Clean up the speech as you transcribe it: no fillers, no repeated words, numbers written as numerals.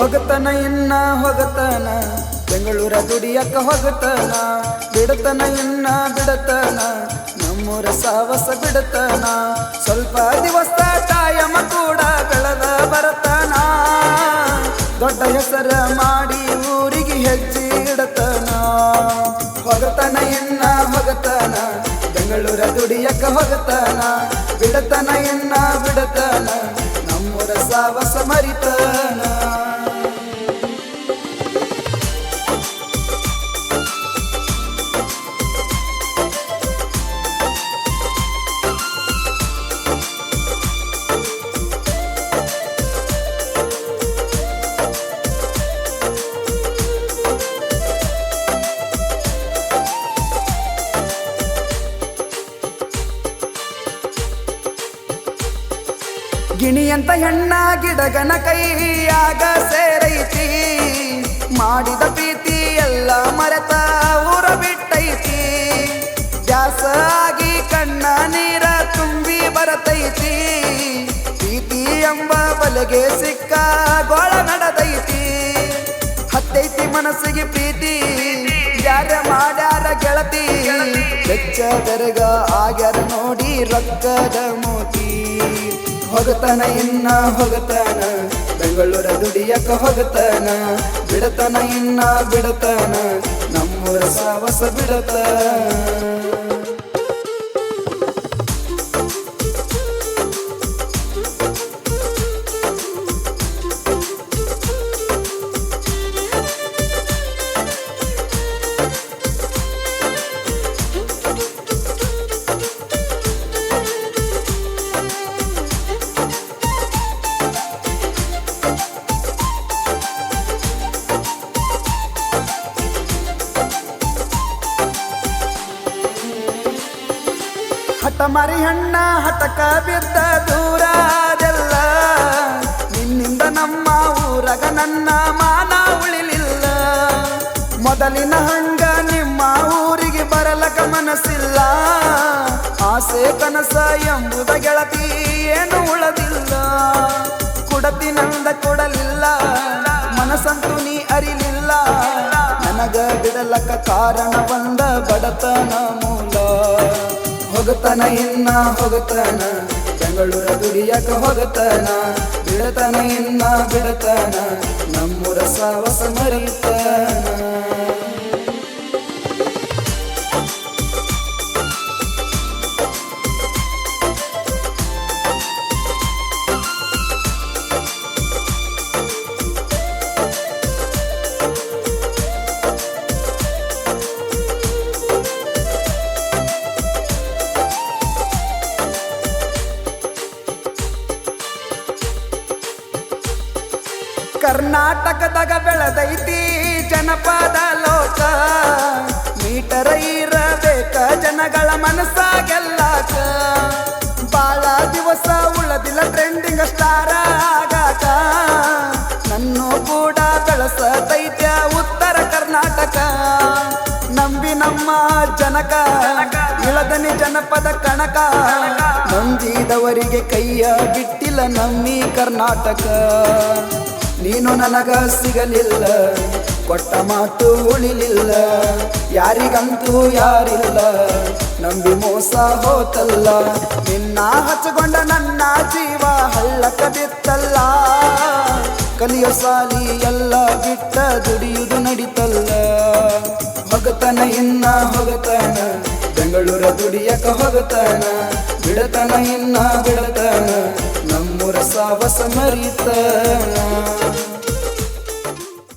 ಹೋಗತನ ಇನ್ನ ಹೋಗತನ ಬೆಂಗಳೂರ ದುಡಿಯಕ್ಕ ಹೋಗತನ ಬಿಡತನ ಇನ್ನ ಬಿಡತನ ನಮ್ಮೂರ ಸಾವಸ ಬಿಡತನ ಸ್ವಲ್ಪ ದಿವಸ ಕಾಯಮ ಕೂಡ ಬೆಳೆದ ಬರತನ ದೊಡ್ಡ ಹೆಸರ ಮಾಡಿ ಊರಿಗೆ ಹೆಜ್ಜೆ ಇಡತನ ಹೋಗತನ ಇನ್ನ ಹೋಗತನ ಬೆಂಗಳೂರ ದುಡಿಯಕ್ಕ ಹೋಗತನ ಬಿಡತನ ಇನ್ನ ಬಿಡತನ ನಮ್ಮೂರ ಸಾವಸ ಮರಿತನ ಗಿಣಿಯಂತ ಹೆಣ್ಣ ಗಿಡಗನ ಕೈಯಾಗ ಸೇರೈತಿ ಮಾಡಿದ ಪ್ರೀತಿ ಎಲ್ಲ ಮರೆತ ಊರ ಬಿಟ್ಟೈತಿ ಜಾಸಾಗಿ ಕಣ್ಣ ನೀರ ತುಂಬಿ ಬರತೈತಿ ಪ್ರೀತಿ ಎಂಬ ಬಲೆಗೆ ಸಿಕ್ಕ ಗೋಳ ನಡೆದೈತಿ ಹತ್ತೈತಿ ಮನಸ್ಸಿಗೆ ಪ್ರೀತಿ ಯಾರ ಮಾಡ್ಯಾರ ಗೆಳತಿ ಬೆಚ್ಚ ಬೆರಗ ಆಗ್ಯಾರ ನೋಡಿ ರೊಕ್ಕದ ಮೋತಿ ಹೋಗತನ ಇನ್ನ ಹೋಗತನ ಬೆಂಗಳೂರ ದುಡಿಯಕ್ಕ ಹೋಗತನ ಬಿಡತನ ಇನ್ನ ಬಿಡತನ ನಮ್ಮೂರ ಸಾವಸ ಬಿಡತನ ಹಠ ಮಾರಿ ಹಣ್ಣ ಹಠಕ ಬಿದ್ದ ದೂರದೆಲ್ಲ ನಿನ್ನಿಂದ ನಮ್ಮ ಊರಗ ನನ್ನ ಮಾನ ಉಳಿಲಿಲ್ಲ ಮೊದಲಿನ ಹಂಗ ನಿಮ್ಮ ಊರಿಗೆ ಬರಲಕ ಮನಸ್ಸಿಲ್ಲ ಆಸೆ ಕನಸ ಎಂಬುದ ಗೆಳತಿ ಏನು ಉಳದಿಲ್ಲ ಕುಡತಿನಂದ ಕೊಡಲಿಲ್ಲ ಮನಸ್ಸಂತೂ ನೀ ಅರಿಲಿಲ್ಲ ನನಗ ಬಿಡಲಕ್ಕ ಕಾರಣ ಬಂದ ಬಡತನ ಮೂಲ ಹೋಗತನ ಇನ್ನ ಹೋಗತನ ಬೆಂಗಳೂರ ದುಡಿಯಕ ಹೋಗತನ ಬಿಡತನ ಇನ್ನ ಬಿಡತನ ನಮ್ಮೂರ ಸಾವಸ ಮರಿತನ ಕರ್ನಾಟಕದಾಗ ಬೆಳೆದೈತಿ ಜನಪದ ಲೋಕ ಮೀಟರ ಇರಬೇಕ ಜನಗಳ ಮನಸ್ಸ ಗೆಲ್ಲಾಕ ಬಾಳ ದಿವಸ ಉಳದಿಲ್ಲ ಟ್ರೆಂಡಿಂಗ್ ಸ್ಟಾರ್ ಆಗಾಕ ನನ್ನೂ ಕೂಡ ಬೆಳೆಸತೈತ್ಯ ಉತ್ತರ ಕರ್ನಾಟಕ ನಂಬಿ ನಮ್ಮ ಜನಕ ಇಳದನಿ ಜನಪದ ಕಣಕ ನಂಬಿದವರಿಗೆ ಕೈಯ ಬಿಟ್ಟಿಲ್ಲ ನಮ್ಮಿ ಕರ್ನಾಟಕ ನೀನು ನನಗ ಸಿಗಲಿಲ್ಲ ಕೊಟ್ಟ ಮಾತು ಉಳಿಲಿಲ್ಲ ಯಾರಿಗಂತೂ ಯಾರಿಲ್ಲ ನಂಬಿ ಮೋಸ ಹೋತಲ್ಲ ನಿನ್ನ ಹಚ್ಕೊಂಡ ನನ್ನ ಜೀವ ಹಳ್ಳಕ ಬಿತ್ತಲ್ಲ ಕಲಿಯೋ ಸಾಲಿ ಎಲ್ಲ ಬಿಟ್ಟ ದುಡಿಯುವುದು ನಡಿತಲ್ಲ ಹೋಗತನ ಇನ್ನ ಹೋಗತನ ಬೆಂಗಳೂರ ದುಡಿಯಕ ಹೋಗತನ ಬಿಡತನ ಇನ್ನ ಬಿಡತನ ನಮ್ಮೂರ ಸಾವಸ ಮರಿತನ